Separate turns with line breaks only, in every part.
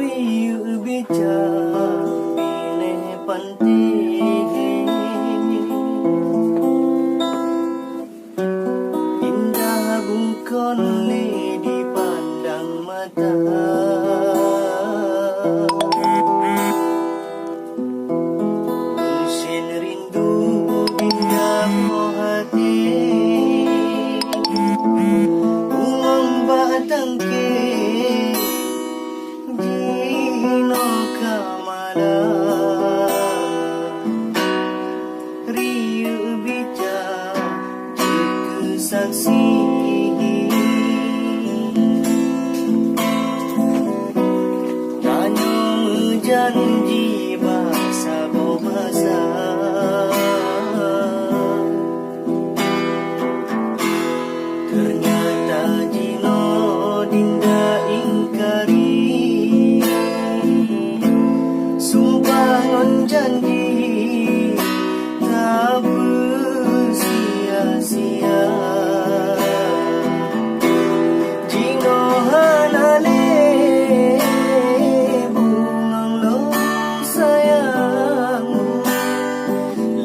Riu bicara pilih penting, indah bungkon dipandang mata. Mesin rindu indah hati, umum batang ke Dino Kamala. Riu bicara kesaksi, tanya janji bahasa bahasa. Ternyata Dino dinda ingkari, sumpah non janji tak bersia-sia. Dino hanale bungang lo sayang,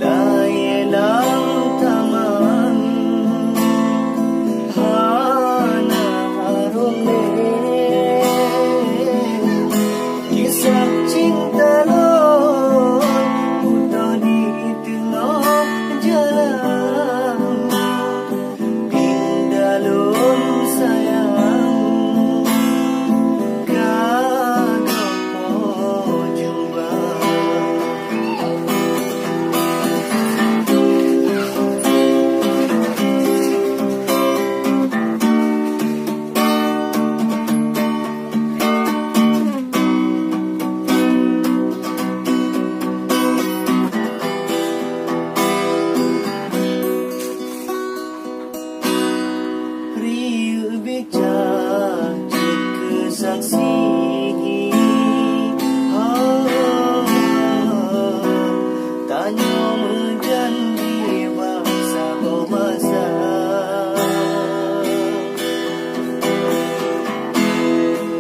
layelang taman hana harum kisah cinta lo buta di tengah jalan. Pindalun sayang kagapo jumpa. Riu bicara kesaksi, tanya menjanji bahasa bahasa.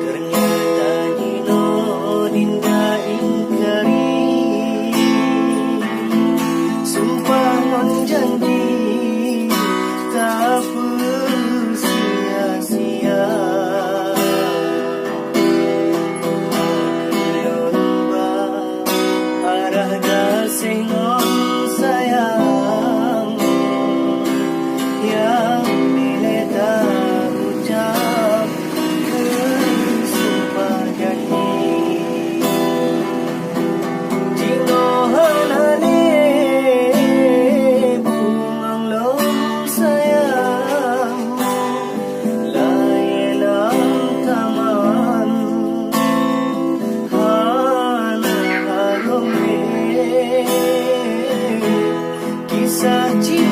Ternyata Dino dinda ingkari, sumpah non janji tak sia-sia. Yomba arah dasih non sayang, yang bila tak ucap sumpah janji. Dino hanane bungang lo sayang, layelang taman hana harum kisah cinta.